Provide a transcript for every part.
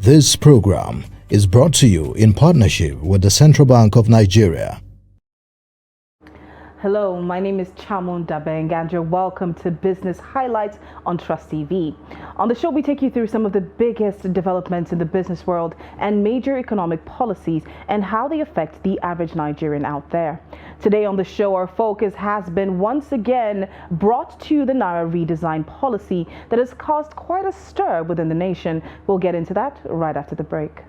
This program is brought to you in partnership with the Central Bank of Nigeria. Hello, my name is Chamun Dabeng and you're welcome to Business Highlights on Trust TV. On the show, we take you through some of the biggest developments in the business world and major economic policies and how they affect the average Nigerian out there. Today on the show, our focus has been once again brought to the NAIRA redesign policy that has caused quite a stir within the nation. We'll get into that right after the break.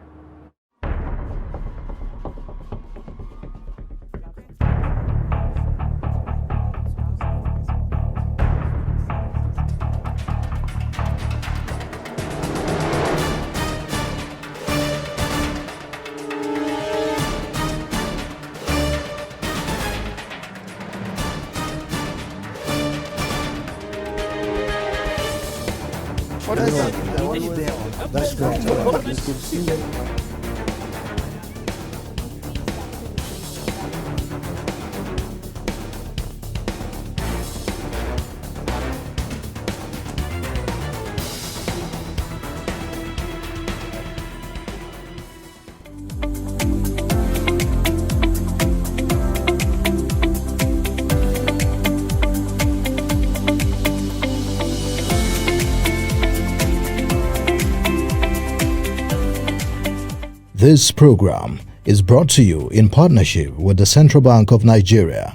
That's great. It's good to see you. This program is brought to you in partnership with the Central Bank of Nigeria.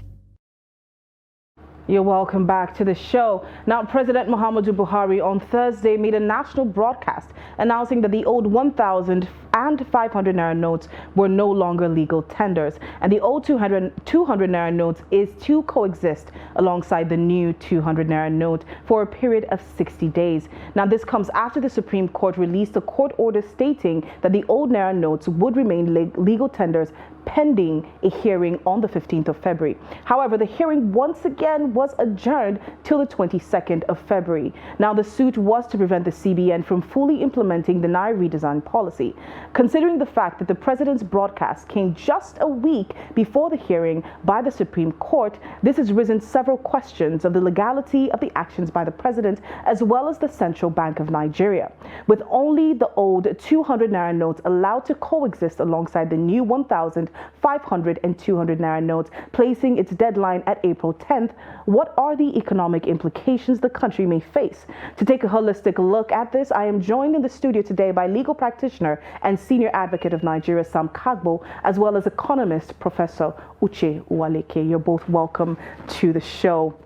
You're welcome back to the show. Now, President Muhammadu Buhari on Thursday made a national broadcast announcing that the old 1,000 and 500 Naira notes were no longer legal tenders, and the old 200 Naira notes is to coexist alongside the new 200 Naira note for a period of 60 days. Now, this comes after the Supreme Court released a court order stating that the old Naira notes would remain legal tenders pending a hearing on the 15th of February. However, the hearing once again was adjourned till the 22nd of February. Now, the suit was to prevent the CBN from fully implementing the NAIRA redesign policy. Considering the fact that the president's broadcast came just a week before the hearing by the Supreme Court, this has risen several questions of the legality of the actions by the president as well as the Central Bank of Nigeria. With only the old 200 Naira notes allowed to coexist alongside the new 1,000, 500 and 200 Naira notes, placing its deadline at April 10th, what are the economic implications the country may face? To take a holistic look at this, I am joined in the studio today by legal practitioner and senior advocate of Nigeria, Sam Kagbo, as well as economist, Professor Uche Uwaleke. You're both welcome to the show.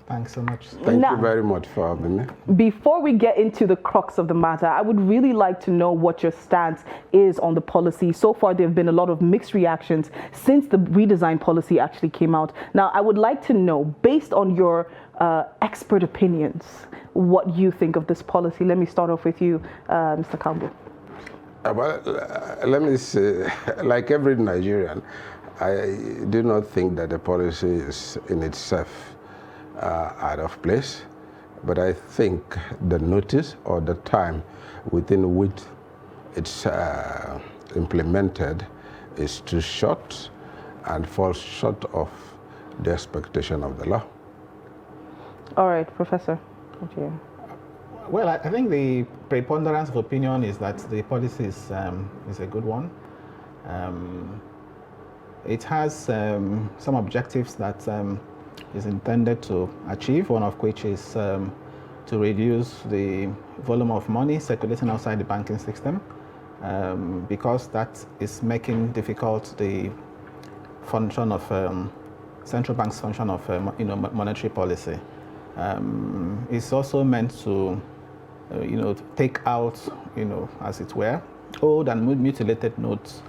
Thanks so much. Thank you very much for having me. Before we get into the crux of the matter, I would really like to know what your stance is on the policy. So far, there have been a lot of mixed reactions since the redesign policy actually came out. Now, I would like to know, based on your expert opinions, what you think of this policy. Let me start off with you, Mr. Kambo. Well, let me say, like every Nigerian, I do not think that the policy is in itself out of place, but I think the notice or the time within which it's implemented is too short and falls short of the expectation of the law. All right, Professor. Okay. Well, I think the preponderance of opinion is that the policy is a good one. It has some objectives that is intended to achieve, one of which is to reduce the volume of money circulating outside the banking system, because that is making difficult the function of central bank's function of monetary policy. It's also meant to take out, as it were, old and mutilated notes,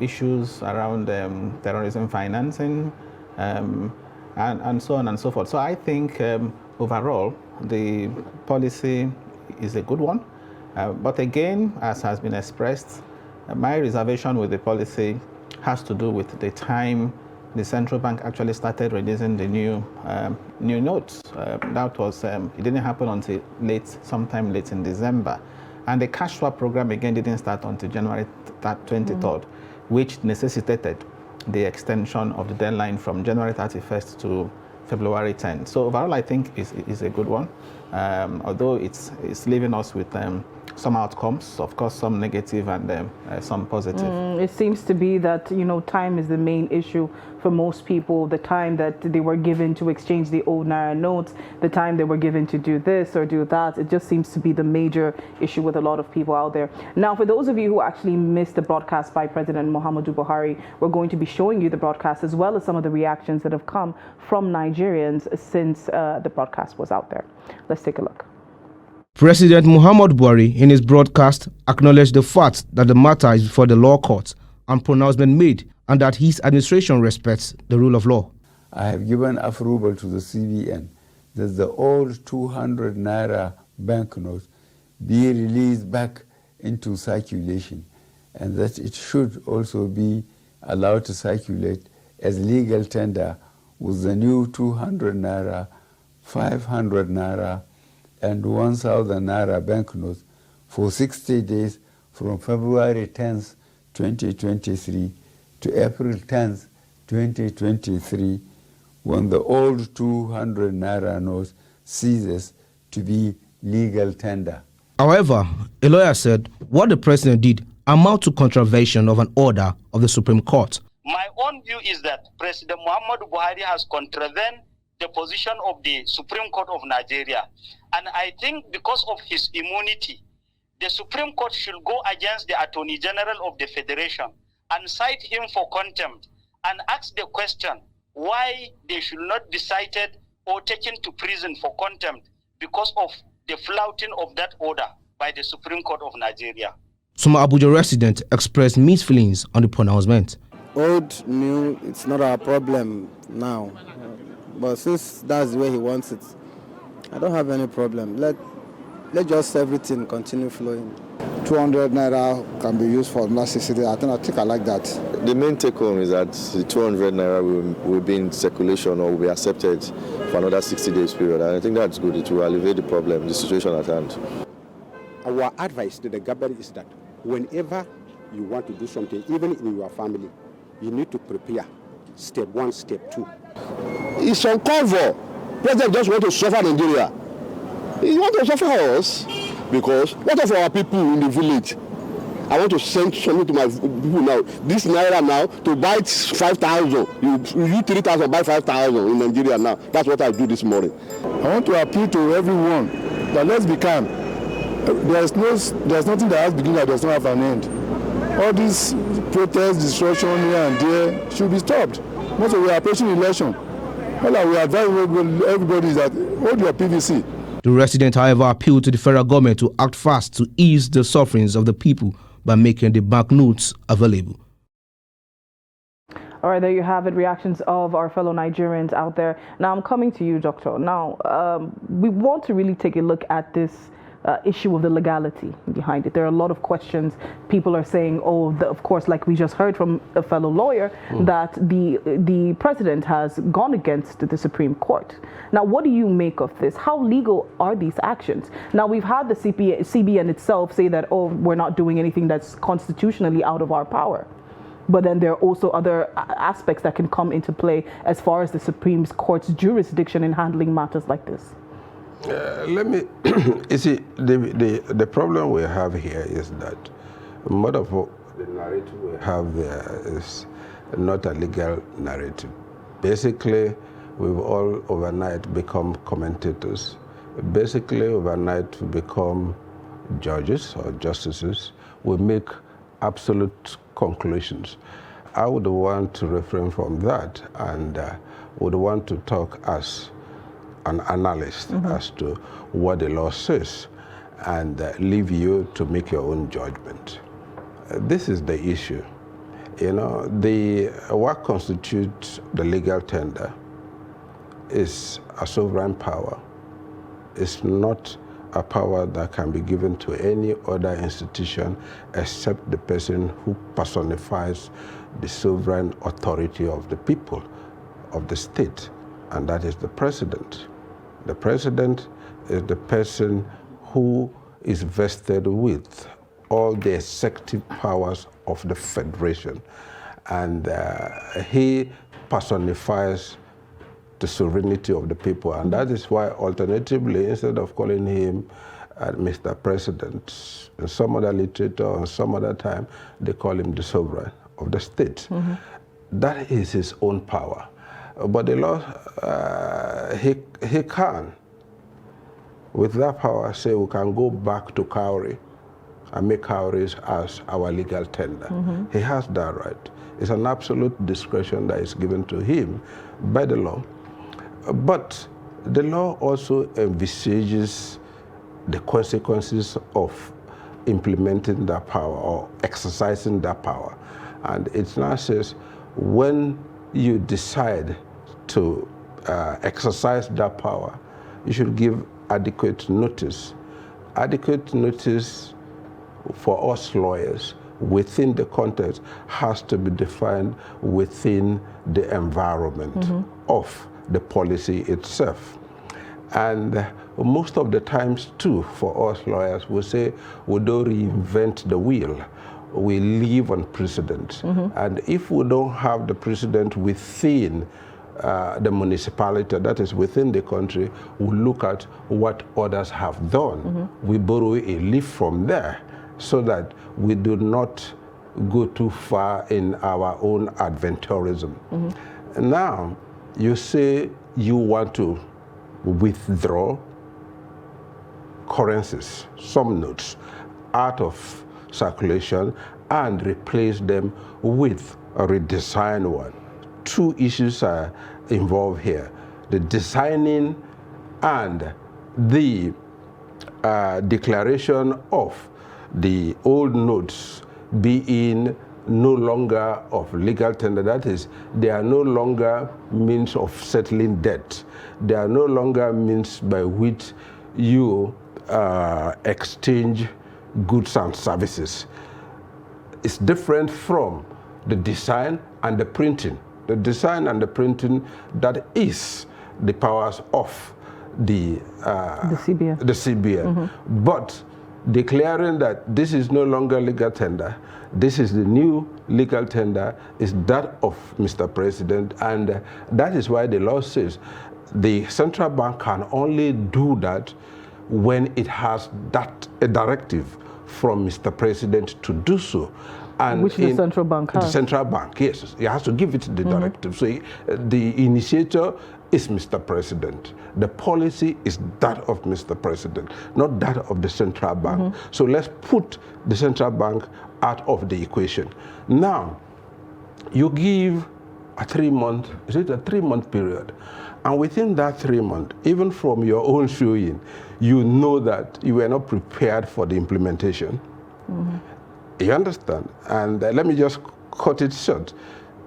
issues around terrorism financing, and so on and so forth. So I think overall the policy is a good one, but again, as has been expressed, my reservation with the policy has to do with the time the central bank actually started releasing the new notes. That was it didn't happen until sometime late in December, and the cash swap program again didn't start until January 23rd, which necessitated the extension of the deadline from January 31st to February 10th. So overall, I think is a good one, although it's leaving us with some outcomes, of course, some negative and some positive. It seems to be that, you know, time is the main issue for most people. The time that they were given to exchange the old Naira notes, the time they were given to do this or do that, it just seems to be the major issue with a lot of people out there. Now, for those of you who actually missed the broadcast by President Muhammadu Buhari, we're going to be showing you the broadcast as well as some of the reactions that have come from Nigerians since the broadcast was out there. Let's take a look. President Muhammadu Buhari, in his broadcast, acknowledged the fact that the matter is before the law courts and pronouncement made, and that his administration respects the rule of law. I have given approval to the CBN that the old 200 Naira banknotes be released back into circulation, and that it should also be allowed to circulate as legal tender with the new 200 Naira, 500 Naira, and 1,000 Naira banknotes for 60 days from February 10th, 2023 to April 10th, 2023, when the old 200 Naira notes ceases to be legal tender. However, a lawyer said what the president did amount to contravention of an order of the Supreme Court. My own view is that President Muhammadu Buhari has contravened the position of the Supreme Court of Nigeria. And I think because of his immunity, the Supreme Court should go against the Attorney General of the Federation and cite him for contempt and ask the question why they should not be cited or taken to prison for contempt because of the flouting of that order by the Supreme Court of Nigeria. Some Abuja residents expressed mixed feelings on the pronouncement. Old, new, it's not our problem now. But since that's the way he wants it, I don't have any problem. Let just everything continue flowing. 200 Naira can be used for last 60 days. I think I like that. The main take home is that the 200 Naira will be in circulation or will be accepted for another 60 days period. And I think that's good. It will alleviate the problem, the situation at hand. Our advice to the government is that whenever you want to do something, even in your family, you need to prepare. Step 1, step 2. It's uncalled for. President just want to suffer Nigeria. He want to suffer us because what of our people in the village? I want to send something to my people now. This Naira now, to buy 5,000. You 3,000, buy 5,000 in Nigeria now. That's what I do this morning. I want to appeal to everyone that let's be calm. There's nothing that has beginning that does not have an end. All these protests, destruction here and there should be stopped. Most of we are approaching election. All that we advise everybody is that hold your PVC. The resident, however, appealed to the federal government to act fast to ease the sufferings of the people by making the banknotes available. All right, there you have it, reactions of our fellow Nigerians out there. Now, I'm coming to you, Doctor. Now, we want to really take a look at this issue of the legality behind it. There are a lot of questions. People are saying, oh, of course, like we just heard from a fellow lawyer, that the president has gone against the Supreme Court. Now, what do you make of this? How legal are these actions? Now, we've had the CBN itself say that, oh, we're not doing anything that's constitutionally out of our power. But then there are also other aspects that can come into play as far as the Supreme Court's jurisdiction in handling matters like this. You see, the problem we have here is that most of the narrative we have there is not a legal narrative. Basically, we've all overnight become commentators. Basically, overnight we become judges or justices. We make absolute conclusions. I would want to refrain from that and would want to talk as an analyst as to what the law says and leave you to make your own judgment. This is the issue. You know, what constitutes the legal tender is a sovereign power. It's not a power that can be given to any other institution except the person who personifies the sovereign authority of the people, of the state, and that is the president. The president is the person who is vested with all the executive powers of the federation, and he personifies the sovereignty of the people, and that is why alternatively, instead of calling him and Mr. President. In some other literature or some other time, they call him the sovereign of the state. That is his own power. But the law, he can, with that power, say we can go back to cowrie and make cowries as our legal tender. He has that right. It's an absolute discretion that is given to him by the law. But the law also envisages the consequences of implementing that power or exercising that power. And it now says, when you decide to exercise that power, you should give adequate notice. Adequate notice for us lawyers within the context has to be defined within the environment of the policy itself. And most of the times too, for us lawyers, we say we don't reinvent the wheel. We live on precedent. And if we don't have the precedent within the municipality, that is within the country, we look at what others have done. We borrow a leaf from there so that we do not go too far in our own adventurism. Now, you say you want to withdraw currencies, some notes, out of circulation and replace them with a redesigned one. Two issues are involved here: the designing and the declaration of the old notes being no longer of legal tender. That is, they are no longer means of settling debt. They are no longer means by which you exchange goods and services. It's different from the design and the printing. The design and the printing, that is the powers of the CBN. The CBN. But declaring that this is no longer legal tender, this is the new legal tender, is that of Mr. President, and that is why the law says the central bank can only do that when it has a directive from Mr. President to do so. And which the central bank has. The central bank, yes. It has to give it the directive. So the initiator is Mr. President. The policy is that of Mr. President, not that of the central bank. So let's put the central bank out of the equation. Now, you give a 3-month, is it a 3-month period? And within that 3 months, even from your own showing, you know that you were not prepared for the implementation. You understand? And let me just cut it short.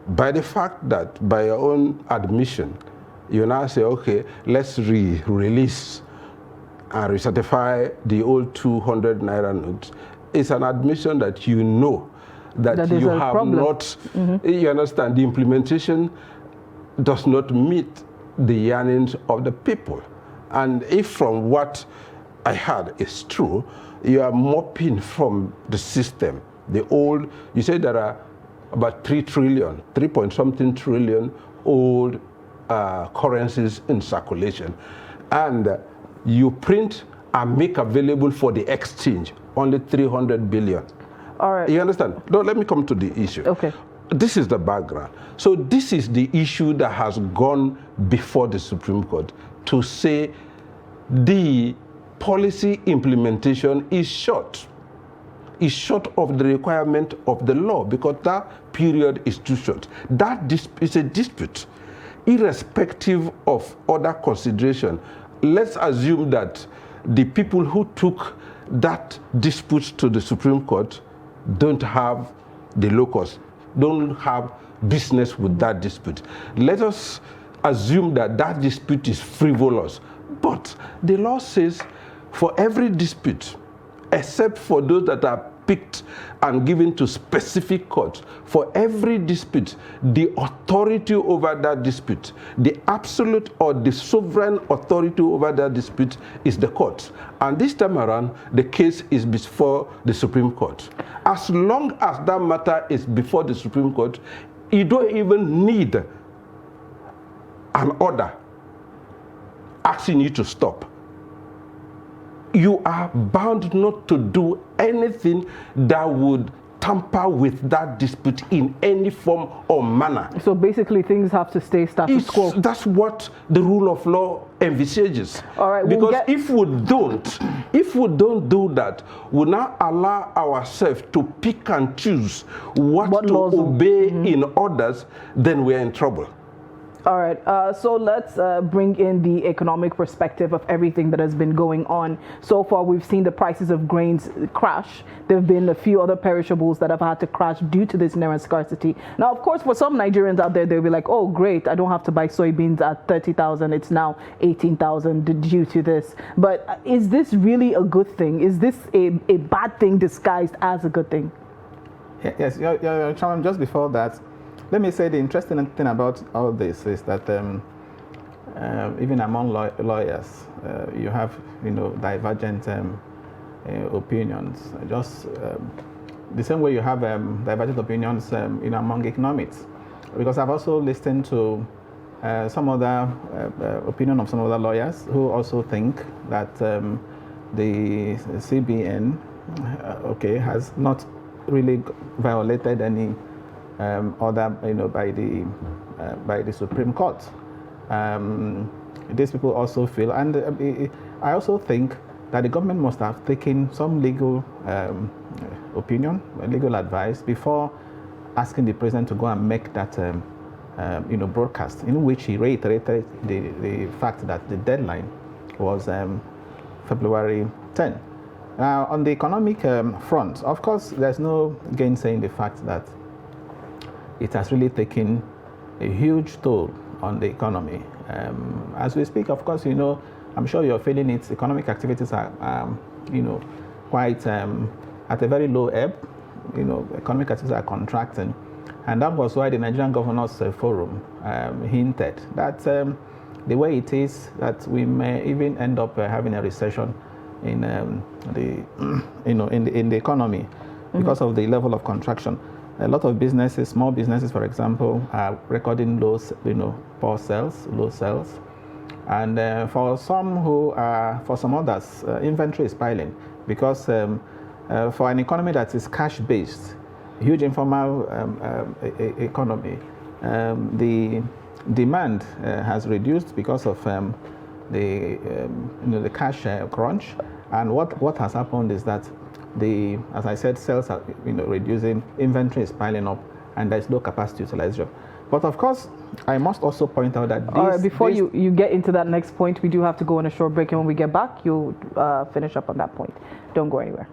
By the fact that, by your own admission, you now say, okay, let's release and recertify the old 200 Naira notes. It's an admission that you know that you have not, you understand, the implementation does not meet the yearnings of the people. And if from what I heard is true, you are mopping from the system. The old, you say there are about 3 trillion, 3-point-something trillion old currencies in circulation. And you print and make available for the exchange only 300 billion. All right. You understand? No, let me come to the issue. Okay. This is the background. So this is the issue that has gone before the Supreme Court to say the policy implementation is short. Is short of the requirement of the law because that period is too short. That is a dispute. Irrespective of other consideration, let's assume that the people who took that dispute to the Supreme Court don't have the locus, don't have business with that dispute. Let us assume that that dispute is frivolous. But the law says for every dispute, except for those that are picked and given to specific courts, for every dispute, the authority over that dispute, the absolute or the sovereign authority over that dispute is the court. And this time around, the case is before the Supreme Court. As long as that matter is before the Supreme Court, you don't even need an order asking you to stop. you are bound not to do anything that would tamper with that dispute in any form or manner. So basically things have to stay status quo. That's what the rule of law envisages. All right, because if we don't do that, we now allow ourselves to pick and choose what to obey in others, then we are in trouble. All right, so let's bring in the economic perspective of everything that has been going on. So far, we've seen the prices of grains crash. There have been a few other perishables that have had to crash due to this NAIRA scarcity. Now, of course, for some Nigerians out there, they'll be like, oh, great, I don't have to buy soybeans at 30,000. It's now 18,000 due to this. But is this really a good thing? Is this a bad thing disguised as a good thing? Yes, Chairman, just before that, let me say the interesting thing about all this is that even among lawyers, you have divergent opinions. Just the same way you have divergent opinions among economists. Because I've also listened to some other opinion of some other lawyers who also think that the CBN has not really violated any order by the Supreme Court. These people also feel, and I also think that the government must have taken some legal opinion, legal advice before asking the president to go and make that broadcast, in which he reiterated the fact that the deadline was February 10. Now, on the economic front, of course, there's no gainsaying the fact that it has really taken a huge toll on the economy. As we speak, of course, I'm sure you're feeling it. Economic activities are, quite at a very low ebb. Economic activities are contracting. And that was why the Nigerian Governors Forum hinted that the way it is, that we may even end up having a recession in the economy because of the level of contraction. A lot of businesses, small businesses, for example, are recording low sales. And for some others, inventory is piling because for an economy that is cash-based, huge informal economy, the demand has reduced because of the cash crunch. And what has happened is that as I said, sales are reducing, inventory is piling up, and there's no capacity utilization. But of course, I must also point out that before you get into that next point, we do have to go on a short break, and when we get back, you'll finish up on that point. Don't go anywhere.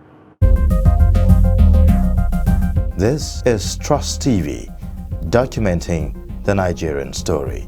This is Trust TV, documenting the Nigerian story.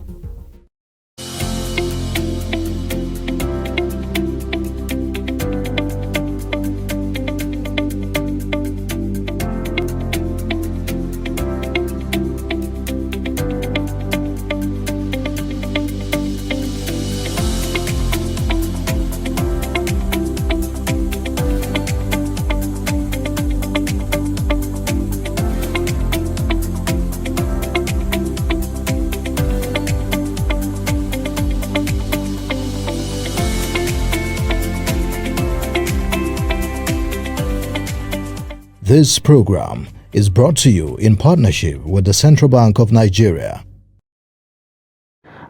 This program is brought to you in partnership with the Central Bank of Nigeria.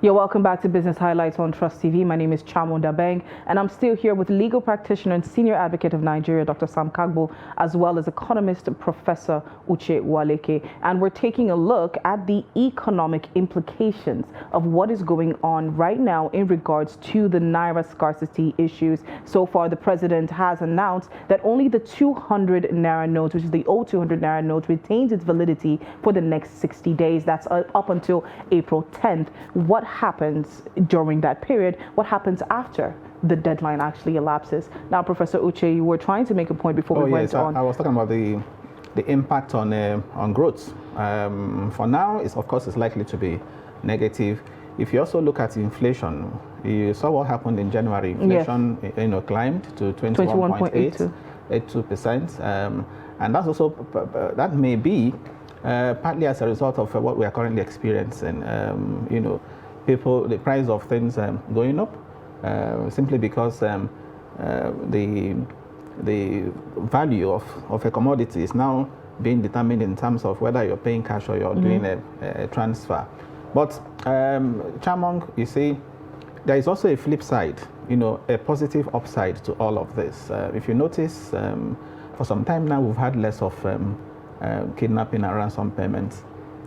You're welcome back to Business Highlights on Trust TV. My name is Chamunda Beng, and I'm still here with legal practitioner and senior advocate of Nigeria, Dr. Sam Kagbo, as well as economist Professor Uche Waleke. And we're taking a look at the economic implications of what is going on right now in regards to the NAIRA scarcity issues. So far, the president has announced that only the 200 NAIRA note, which is the old 200 NAIRA note, retains its validity for the next 60 days. That's up until April 10th. What happens during that period? What happens after the deadline actually elapses? Now, Professor Uche, you were trying to make a point before we went on. I was talking about the impact on growth. For now, of course, it's likely to be negative. If you also look at inflation, you saw what happened in January. Inflation, climbed to 21.82%, and that's also that may be partly as a result of what we are currently experiencing. The price of things going up, simply because the value of a commodity is now being determined in terms of whether you're paying cash or you're doing a transfer. But Chamong, you see, there is also a flip side, you know, a positive upside to all of this. If you notice, for some time now, we've had less of kidnapping and ransom payments.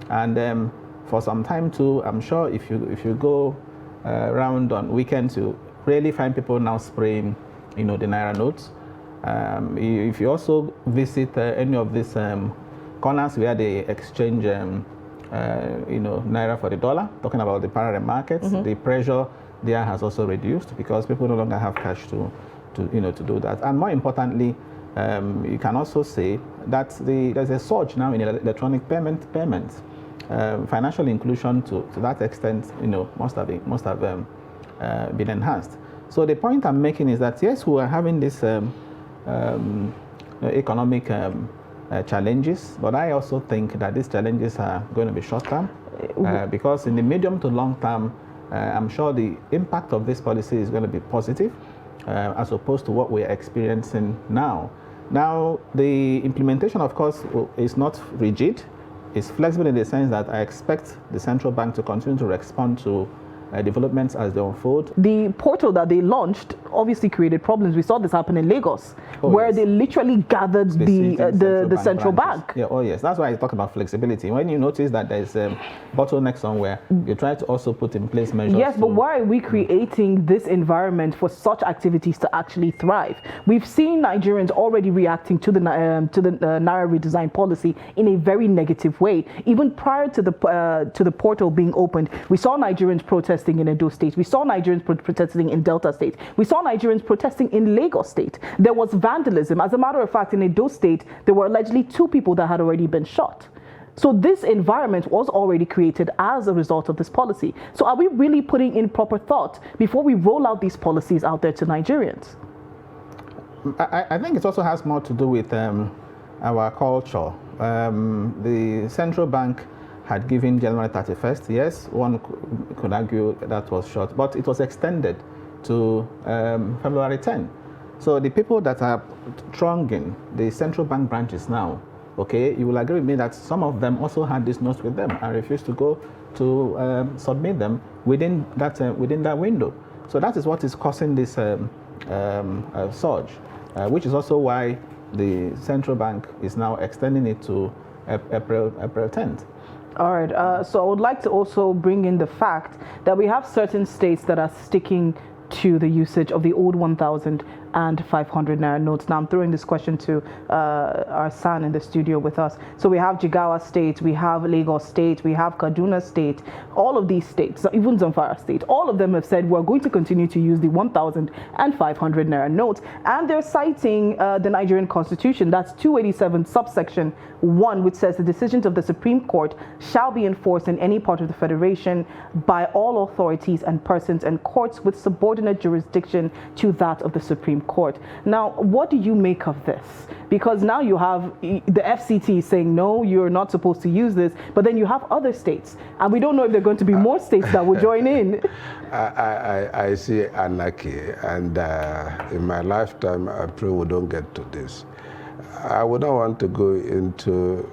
And for some time too, I'm sure if you go around on weekends, you really find people now spraying, you know, the Naira notes. If you also visit any of these corners where they exchange, you know, Naira for the dollar, talking about the parallel markets, the pressure there has also reduced because people no longer have cash to do that. And more importantly, you can also say that there's a surge now in electronic payments. Financial inclusion to that extent, you know, must have been enhanced. So the point I'm making is that yes, we are having this economic challenges, but I also think that these challenges are going to be short term because in the medium to long term, I'm sure the impact of this policy is going to be positive as opposed to what we're experiencing now. Now, the implementation, of course, is not rigid. It's flexible in the sense that I expect the central bank to continue to respond to developments as they unfold. The portal that they launched obviously created problems. We saw this happen in Lagos, where they literally gathered the central bank. Yeah, oh yes, that's why I talk about flexibility. When you notice that there's a bottleneck somewhere, you try to also put in place measures. Yes, but why are we creating this environment for such activities to actually thrive? We've seen Nigerians already reacting to the NAIRA redesign policy in a very negative way. Even prior to the portal being opened, we saw Nigerians protesting in Edo State. We saw Nigerians protesting in Delta State. We saw Nigerians protesting in Lagos State. There was vandalism. As a matter of fact, in Edo State, there were allegedly 2 people that had already been shot. So this environment was already created as a result of this policy. So are we really putting in proper thought before we roll out these policies out there to Nigerians? I think it also has more to do with our culture. The central bank had given January 31st. Yes, one could argue that was short, but it was extended to February 10. So the people that are thronging the central bank branches now, okay, you will agree with me that some of them also had these notes with them and refused to go to submit them within that window. So that is what is causing this surge, which is also why the central bank is now extending it to April 10th. All right, so I would like to also bring in the fact that we have certain states that are sticking to the usage of the old 1,000 and 500 Naira notes. Now I'm throwing this question to our son in the studio with us. So we have Jigawa State, we have Lagos State, we have Kaduna State. All of these states, even Zamfara State, all of them have said we're going to continue to use the 1,000 and 500 Naira notes. And they're citing the Nigerian Constitution, that's 287 subsection 1, which says the decisions of the Supreme Court shall be enforced in any part of the Federation by all authorities and persons and courts with subordinate jurisdiction to that of the Supreme Court. Now, what do you make of this? Because now you have the FCT saying, no, you're not supposed to use this, but then you have other states, and we don't know if there are going to be more states that will join in. I see anarchy, and in my lifetime, I pray we don't get to this. I would not want to go into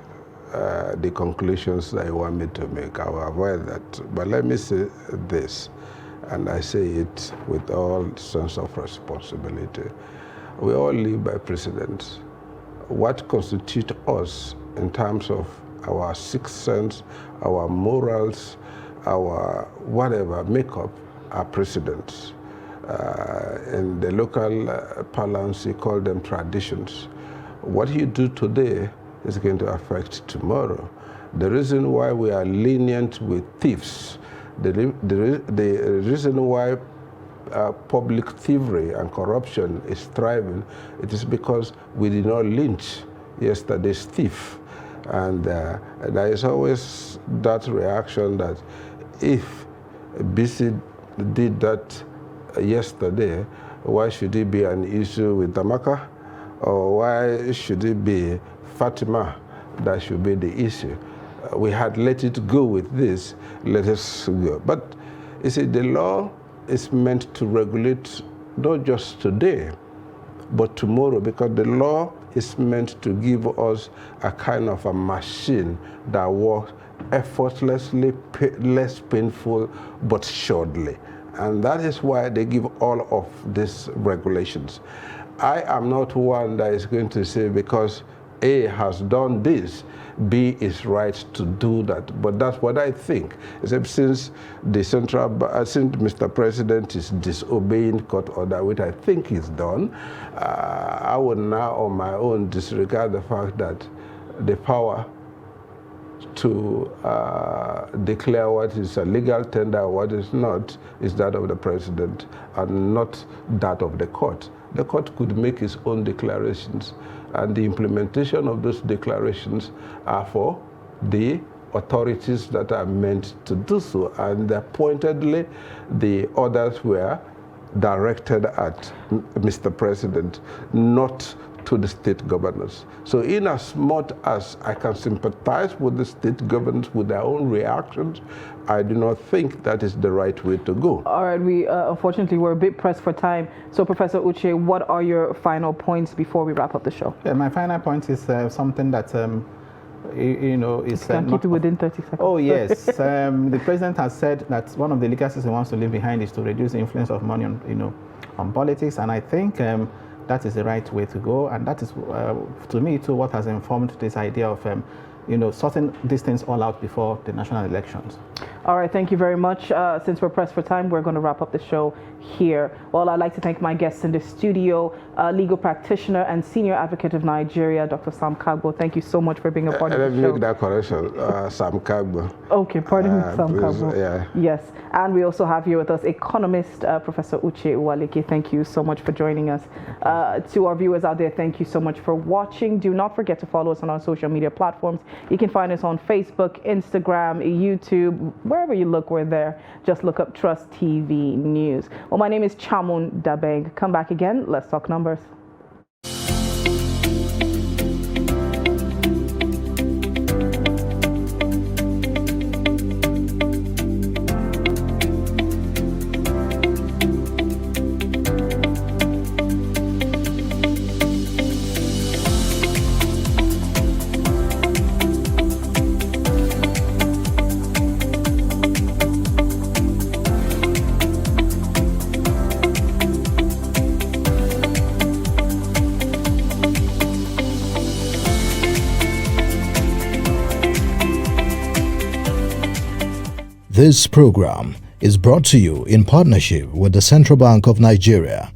the conclusions that you want me to make. I will avoid that. But let me say this, and I say it with all sense of responsibility. We all live by precedents. What constitutes us in terms of our sixth sense, our morals, our whatever makeup are precedents. In the local parlance, you call them traditions. What you do today is going to affect tomorrow. The reason why we are lenient with thieves, the reason why public thievery and corruption is thriving, it is because we did not lynch yesterday's thief. And there is always that reaction that if BC did that yesterday, why should it be an issue with Damaka? Or why should it be Fatima that should be the issue? We had let it go with this, let us go. But you see, the law is meant to regulate not just today, but tomorrow, because the law is meant to give us a kind of a machine that works effortlessly, less painful, but surely. And that is why they give all of these regulations. I am not one that is going to say because A has done this, B is right to do that. But that's what I think. Except since since Mr. President is disobeying court order, which I think is done, I would now on my own disregard the fact that the power to declare what is a legal tender, what is not, is that of the president and not that of the court. The court could make its own declarations, and the implementation of those declarations are for the authorities that are meant to do so. And pointedly, the orders were directed at Mr. President, not to the state governors. So in as much as I can sympathize with the state governors with their own reactions, I do not think that is the right way to go. All right, we unfortunately we're a bit pressed for time. So Professor Uche, what are your final points before we wrap up the show? Yeah, my final point is something that is can keep it within 30 seconds. Oh yes, the president has said that one of the legacies he wants to leave behind is to reduce the influence of money on on politics, and I think that is the right way to go, and that is to me too what has informed this idea of sorting these things all out before the national elections. All right, thank you very much. Since we're pressed for time, we're going to wrap up the show here. Well, I'd like to thank my guests in the studio, legal practitioner and senior advocate of Nigeria, Dr. Sam Kagbo. Thank you so much for being a part of the show. Let me make that correction, Sam Kagbo. Okay, pardon me, Sam Kagbo. Yeah. Yes, and we also have here with us economist Professor Uche Uwaleke. Thank you so much for joining us. To our viewers out there, thank you so much for watching. Do not forget to follow us on our social media platforms. You can find us on Facebook, Instagram, YouTube, wherever you look, we're there. Just look up Trust TV News. Well, my name is Chamun Dabeng. Come back again. Let's talk numbers. This program is brought to you in partnership with the Central Bank of Nigeria.